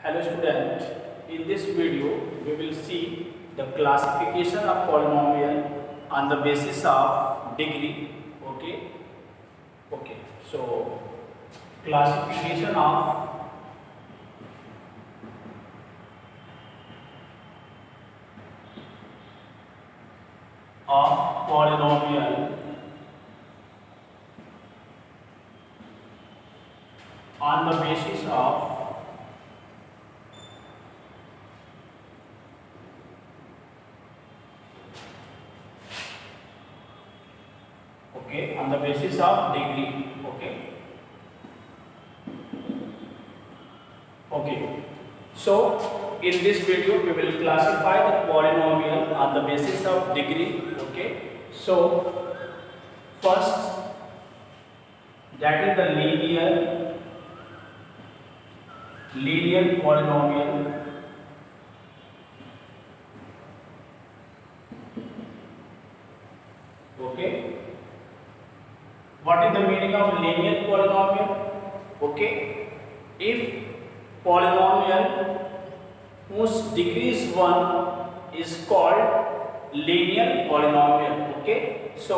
Hello student, in this video we will see the classification of polynomial on the basis of degree. Okay, so classification of polynomial on the basis of on the basis of degree. Okay, so in this video we will classify the polynomial on the basis of degree. So first, that is the linear polynomial. What is the meaning of linear polynomial? If polynomial whose degree is 1 is called linear polynomial. So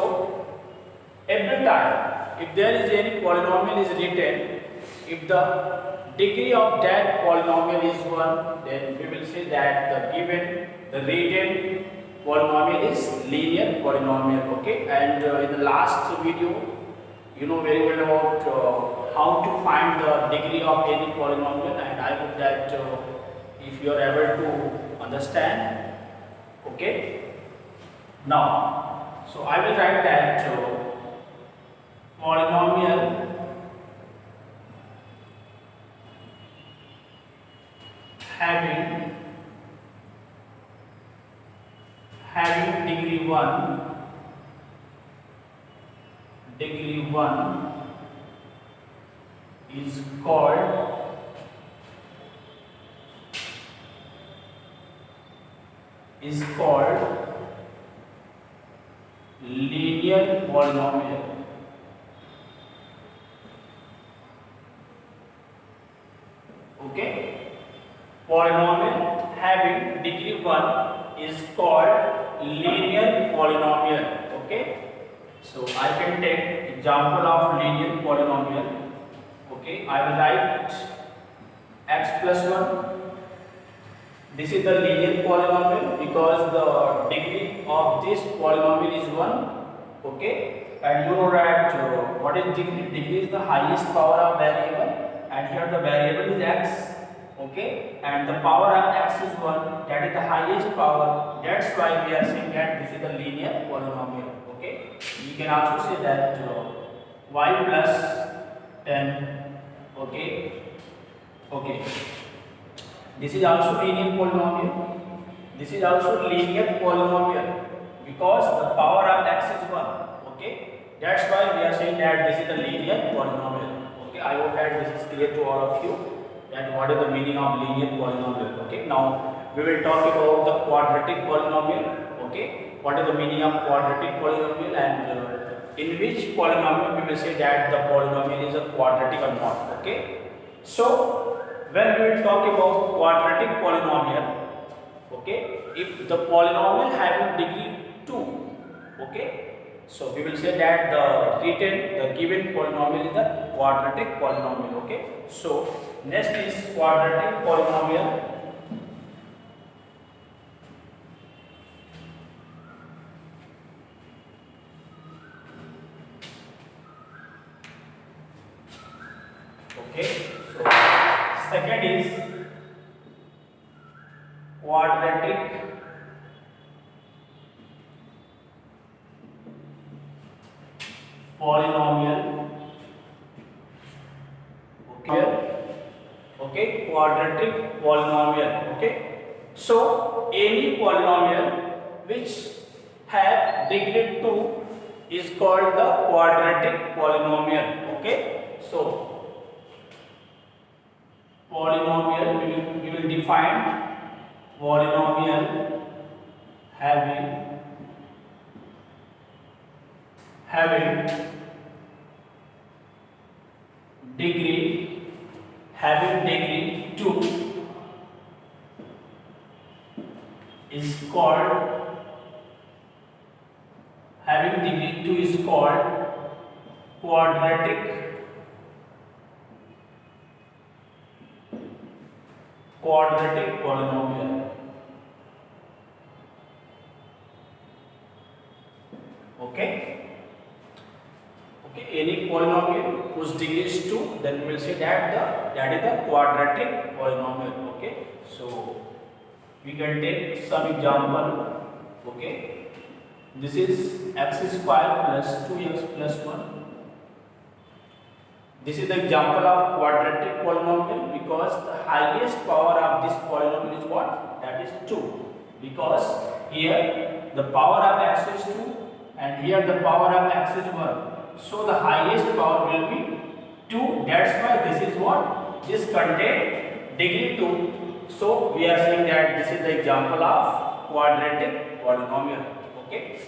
every time if there is any polynomial is written, if the degree of that polynomial is 1, then we will say that the written polynomial is linear polynomial. And in the last video you know very well about how to find the degree of any polynomial, and I hope that if you are able to understand. Now, so I will write that polynomial having degree 1 is called linear polynomial. Polynomial having degree 1 is called linear polynomial. So I can take example of linear polynomial. I will write x plus 1. This is the linear polynomial because the degree of this polynomial is 1. And you know that what is degree? Degree is the highest power of variable, and here the variable is x. And the power of x is 1, that is the highest power. That's why we are saying that this is the linear polynomial. You can also say that y plus 10. This is also linear polynomial. This is also linear polynomial because the power of x is 1. That's why we are saying that this is the linear polynomial. I hope that this is clear to all of you, that what is the meaning of linear polynomial. Now we will talk about the quadratic polynomial. What is the meaning of quadratic polynomial, and in which polynomial we will say that the polynomial is a quadratic or not. So when we will talk about quadratic polynomial, if the polynomial having degree 2, so we will say that the given polynomial is the quadratic polynomial. So next is quadratic polynomial. So second is quadratic polynomial. Quadratic polynomial. So any polynomial which have degree 2 is called the quadratic polynomial. So polynomial, we will define polynomial having degree 2 is called, having degree 2 is called quadratic polynomial. Okay. Okay, any polynomial whose degree is 2, then we will say that is the quadratic polynomial. Okay, so we can take some example. Okay, this is x square plus 2x plus 1. This is the example of quadratic polynomial because the highest power of this polynomial is what? That is 2. Because here the power of x is 2 and here the power of x is 1. So the highest power will be 2. That's why this is what? This contains degree 2. So we are saying that this is the example of quadratic polynomial. Okay.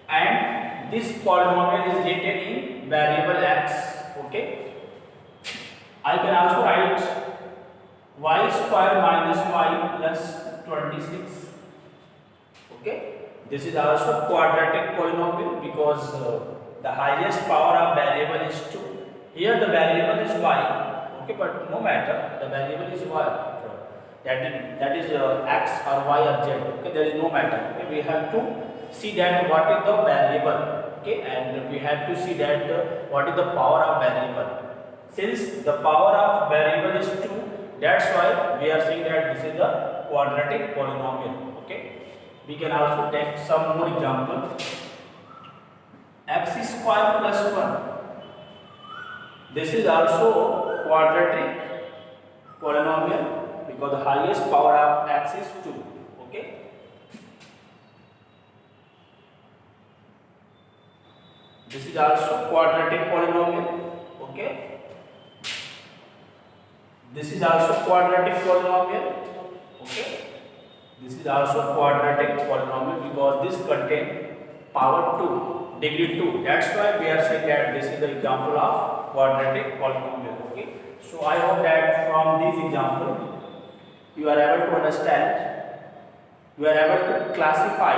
And this polynomial is written in variable x. Okay. I can also write y square minus y plus 26. Okay. This is also quadratic polynomial because the highest power of variable is 2. Here the variable is y. Okay, but no matter, the variable is y. That is x or y or z. Okay, there is no matter. Okay, we have to see that what is the variable. Okay, and we have to see that what is the power of variable. Since the power of variable is 2, that's why we are saying that this is the quadratic polynomial. Okay, we can also take some more example. X square plus 1. This is also quadratic polynomial because the highest power of x is 2. Okay. This is also quadratic polynomial. Okay. This is also quadratic polynomial. Okay. This is also quadratic polynomial because this contains power 2, degree 2. That's why we are saying that this is the example of quadratic polynomial. Okay. So I hope that from this example you are able to understand, you are able to classify,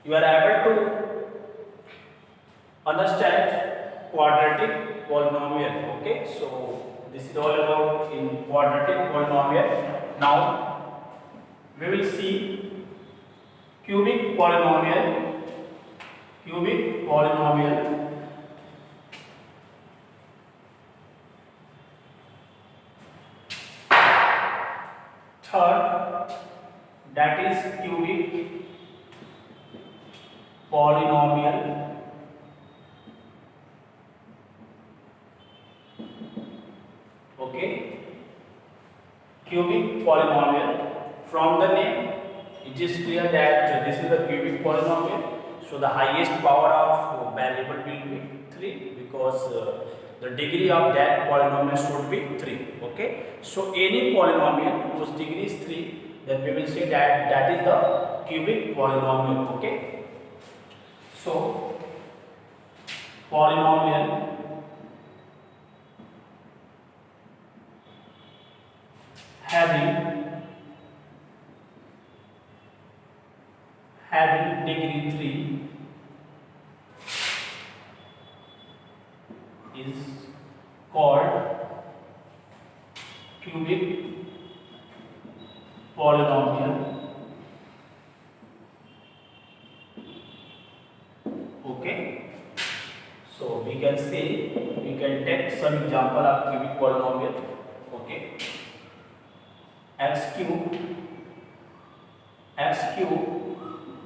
you are able to understand quadratic polynomial. Okay. So this is all about in quadratic polynomial. Now we will see cubic polynomial. Third, that is cubic polynomial. Okay, cubic polynomial. From the name, it is clear that this is the cubic polynomial. So the highest power of variable will be 3 because the degree of that polynomial should be 3. Okay. So any polynomial whose degree is 3, then we will say that is the cubic polynomial. Okay. So polynomial having degree 3 is called cubic polynomial. Okay. So we can say, we can take some example of cubic polynomial. Okay. X cube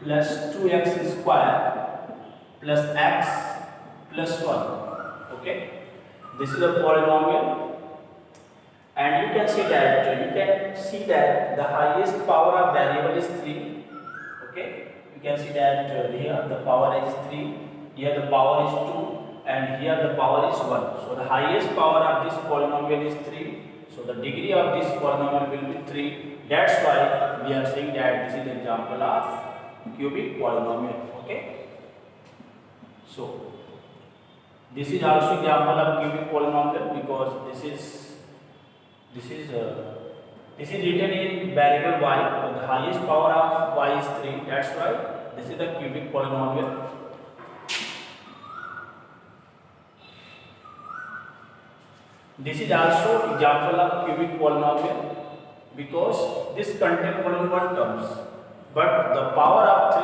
plus 2x square plus x plus 1. Okay. This is a polynomial, and you can see that the highest power of variable is 3. Okay. You can see that here the power is 3, here the power is 2, and here the power is 1. So the highest power of this polynomial is 3. So the degree of this polynomial will be 3. That's why we are saying that this is the example of cubic polynomial. Okay. So this is also example of cubic polynomial because this is This is written in variable y, but the highest power of y is 3. That's why this is the cubic polynomial. This is also example of cubic polynomial because this contains only one terms, but the power of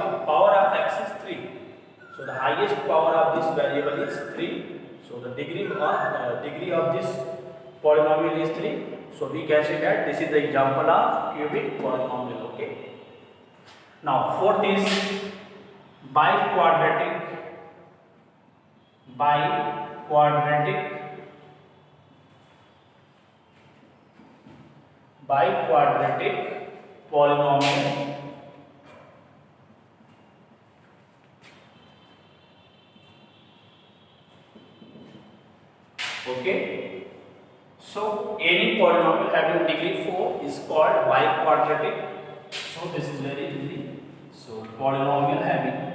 x is 3. So the highest power of this variable is 3. So the degree of this polynomial is 3. So we can say that this is the example of cubic polynomial. Okay. Now fourth is biquadratic polynomial. Okay. So any polynomial having degree 4 is called biquadratic. So this is very easy. So polynomial having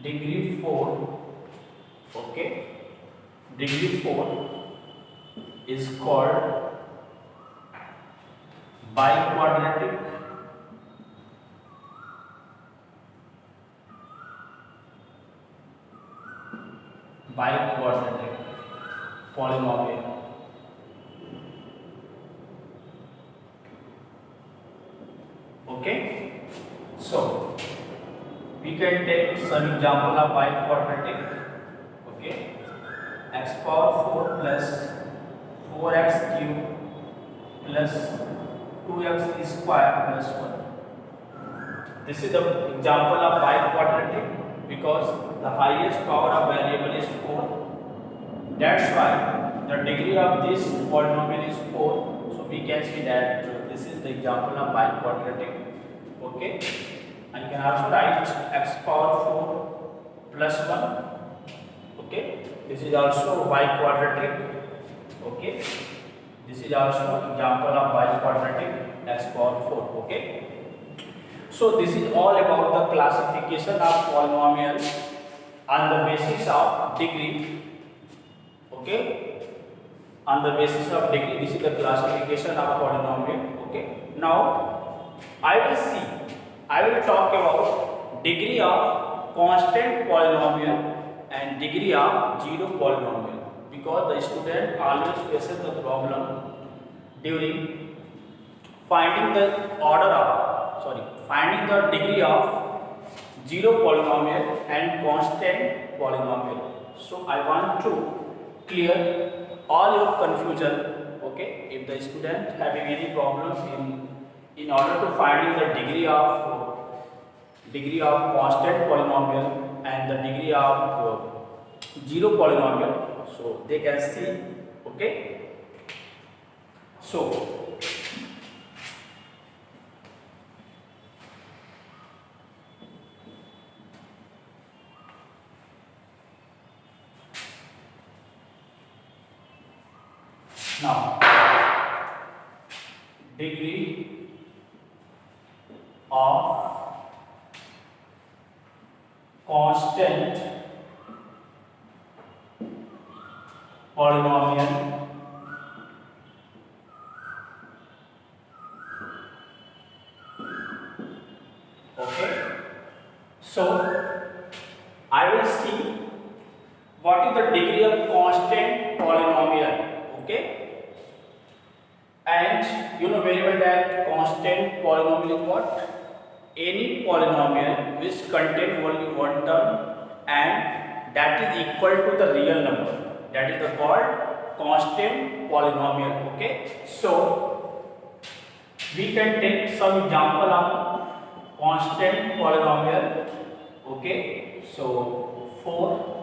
degree 4, okay, degree 4 is called biquadratic polynomial. Okay, so we can take some example of biquadratic. Okay, x power 4 plus 4x cube plus 2x square plus 1. This is the example of biquadratic because the highest power of variable is 4. That's why the degree of this polynomial is 4. So we can see that this is the example of biquadratic. Okay, and you can also write x power 4 plus 1. Okay, this is also biquadratic. Okay, this is also example of biquadratic x power 4. Okay, so this is all about the classification of polynomials on the basis of degree. Okay, on the basis of degree, this is the classification of polynomial. Okay, now I will talk about degree of constant polynomial and degree of zero polynomial, because the student always faces the problem during finding the degree of zero polynomial and constant polynomial. So I want to clear all your confusion. Okay, if the student having any problems in order to finding the degree of constant polynomial and the degree of zero polynomial, so they can see. Okay, so now degree of constant polynomial okay, so I will see what is the degree of constant polynomial. Okay, and you know very well that constant polynomial is what? Any polynomial which contains only one term and that is equal to the real number, that is called constant polynomial. Okay, so we can take some example of constant polynomial. Okay, so 4.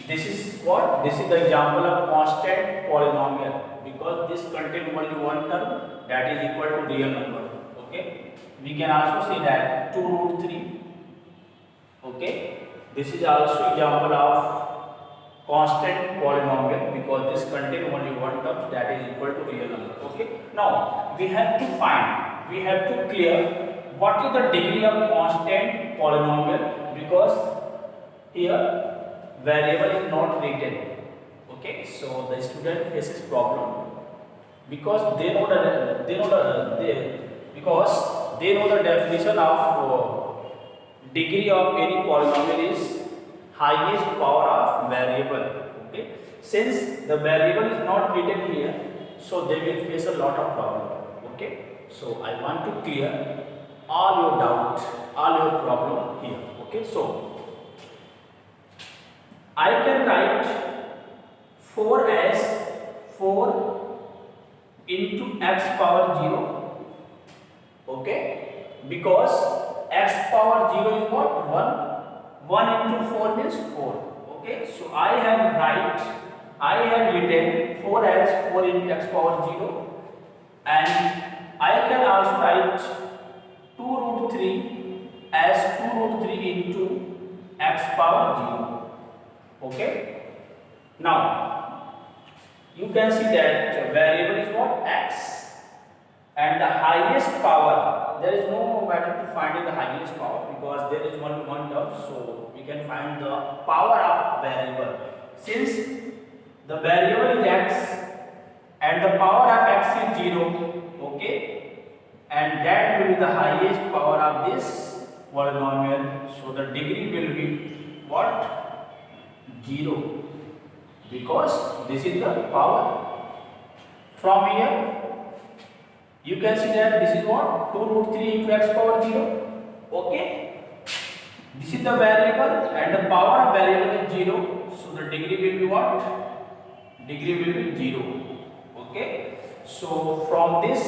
This is what? This is the example of constant polynomial because this contains only one term that is equal to real number. Okay, we can also see that 2 root 3. Okay, this is also example of constant polynomial because this contains only one term that is equal to real number. Okay, now we have to clear what is the degree of constant polynomial? Because here variable is not written. Okay, so the student faces problem because they know the definition of degree of any polynomial is highest power of variable. Okay, since the variable is not written here, so they will face a lot of problem. Okay, so I want to clear all your doubt, all your problem here. Okay, so I can write 4 as 4 into x power 0. Okay, because x power 0 is what? 1. 1 into 4 means 4. Okay, so I have written 4 as 4 into x power 0, and I can also write 2 root 3 as 2 root 3 into x power 0. Okay, now you can see that variable is what? X, and the highest power, there is no matter to find the highest power because there is only one term, so we can find the power of variable. Since the variable is x and the power of x is 0, okay, and that will be the highest power of this polynomial, so the degree will be what? 0, because this is the power. From here you can see that this is what? 2 root 3 into x power 0. Okay, this is the variable and the power of variable is 0, so the degree will be what? Degree will be 0. Okay, so from this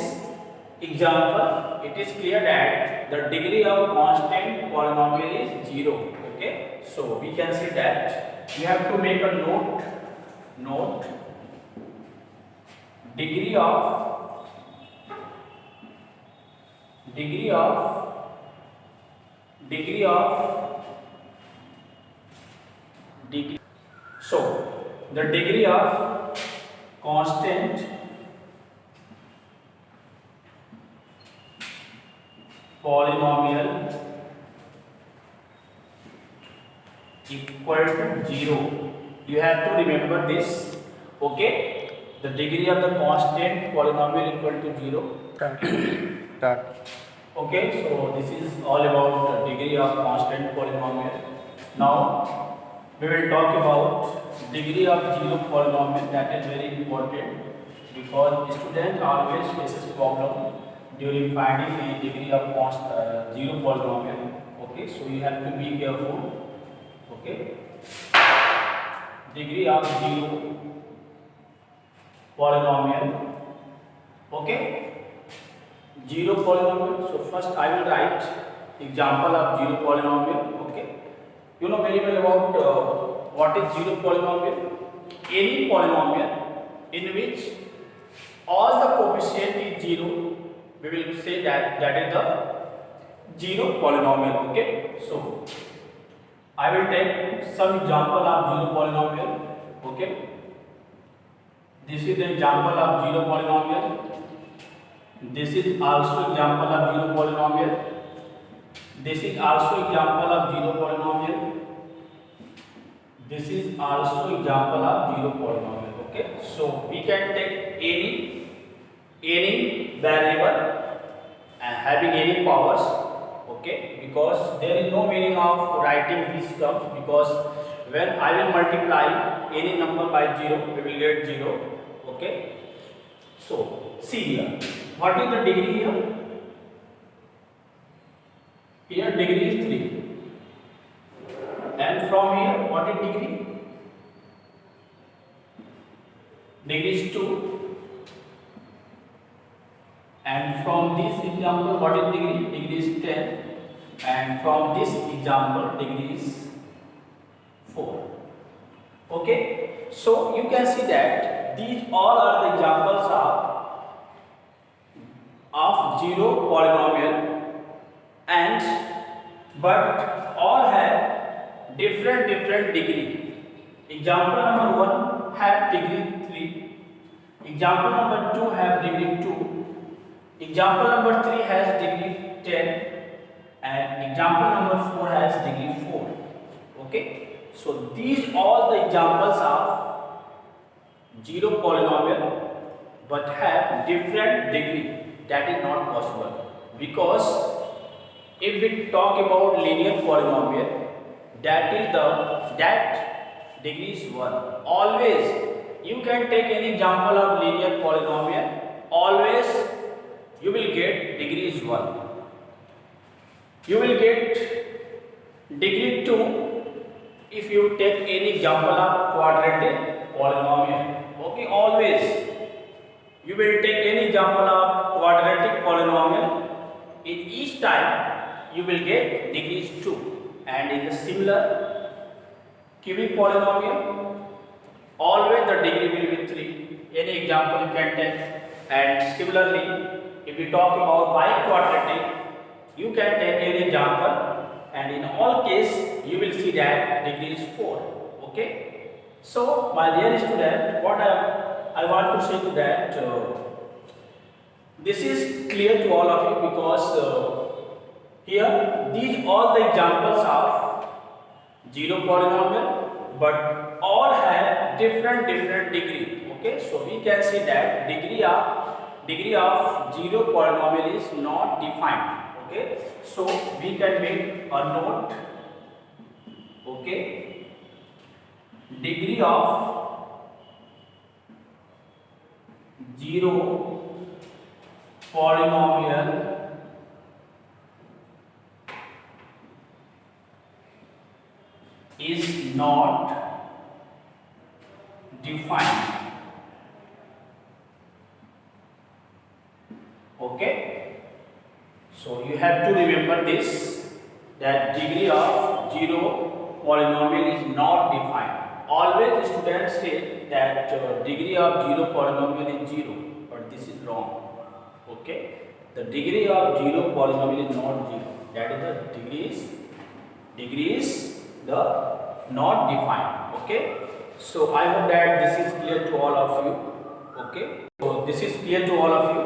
example it is clear that the degree of constant polynomial is 0. Okay, so we can see that we have to make a note degree of so the degree of constant polynomial equal to 0. You have to remember this. Okay, the degree of the constant polynomial equal to 0. Start. Okay, so this is all about the degree of constant polynomial. Now we will talk about degree of 0 polynomial. That is very important because student always faces problem during finding the degree of 0 polynomial. Okay, so you have to be careful. Okay, degree of 0 polynomial. Okay, 0 polynomial. So first I will write example of 0 polynomial. Okay, you know very well about what is 0 polynomial. Any polynomial in which all the coefficient is 0, we will say that is the 0 polynomial. Okay, so I will take some example of 0 polynomial. Okay, this is the example of 0 polynomial. This is also example of 0 polynomial. This is also example of 0 polynomial. This is also example of 0 polynomial. Okay, so we can take any variable and having any powers. Okay, because there is no meaning of writing these terms, because when I will multiply any number by 0, we will get 0. Okay, so see here, what is the degree here? Here degree is 3, and from here what is degree? Degree is 2, and from this example what is degree? Degree is 10, and from this example degree is 4. Okay, so you can see that these all are the examples of 0 polynomial, and but all have different degree. Example number 1 have degree 3, example number 2 have degree 2, example number 3 has degree 10, and example number 4 has degree 4. Okay, so these all the examples are zero polynomial but have different degree. That is not possible, because if we talk about linear polynomial, that degree is 1. Always you can take any example of linear polynomial, always you will get degree is 1. You will get degree 2 if you take any example of quadratic polynomial. Okay, always you will take any example of quadratic polynomial. In each time you will get degrees 2, and in the similar cubic polynomial, always the degree will be 3. Any example you can take. And similarly, if we talk about biquadratic, you can take any example, and in all case you will see that degree is 4. Okay, so my dear student, what I want to say to that, this is clear to all of you, because here these all the examples of zero polynomial, but all have different degree. Okay, so we can see that degree of zero polynomial is not defined. Okay, so we can make a note. Okay, degree of zero polynomial is not defined. Okay, so you have to remember this, that degree of zero polynomial is not defined. Always students say that degree of zero polynomial is 0, but this is wrong. Okay, the degree of zero polynomial is not 0. That is the degree is the not defined. Okay, so I hope that this is clear to all of you. Okay, so this is clear to all of you.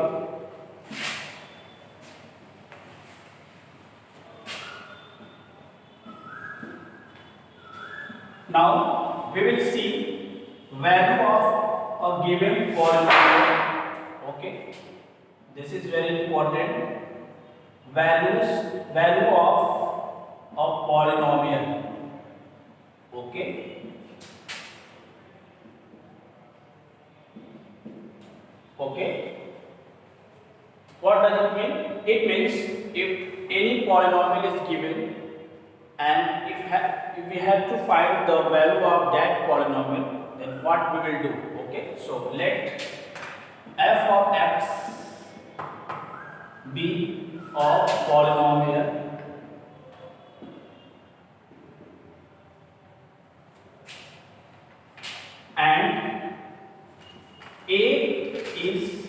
Now we will see value of a given polynomial. Okay, this is very important. Value of a polynomial. Okay, what does it mean? It means if any polynomial is given, and if we have to find the value of that polynomial, then what we will do? Okay, so let f of x be a polynomial and a is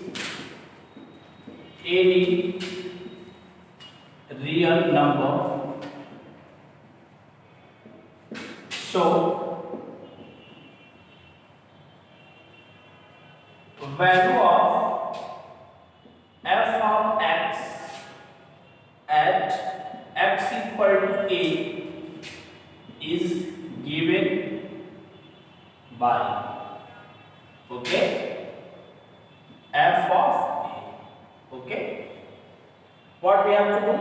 any real number. So value of f of x at x equal to a is given by, okay, f of a. Okay, what we have to do?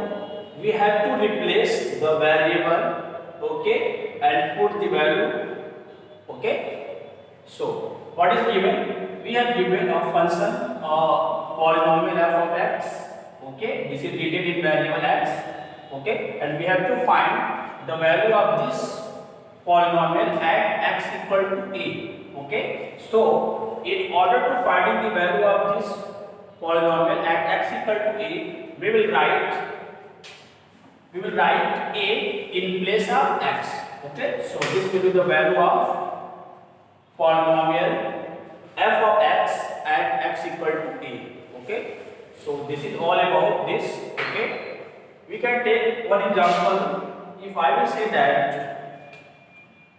We have to replace the variable, okay, and put the value. Okay, so what is given? We have given a function, polynomial f of x. Okay, this is written in variable x. Okay, and we have to find the value of this polynomial at x equal to a. Okay, so in order to find the value of this polynomial at x equal to a, we will write a in place of x. Okay, so this will be the value of polynomial f of x at x equal to a. Okay, so this is all about this. Okay, we can take one example. If I will say that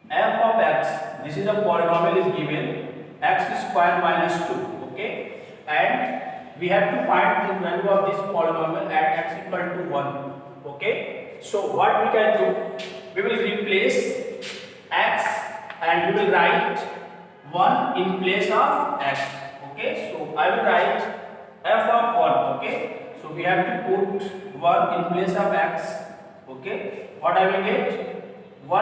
f of x, this is a polynomial is given x square minus 2. Okay, and we have to find the value of this polynomial at x equal to 1. Okay, so what we can do, we will replace x and we will write 1 in place of x. Okay, so I will write f of 1. Okay, so we have to put 1 in place of x. Okay, what I will get?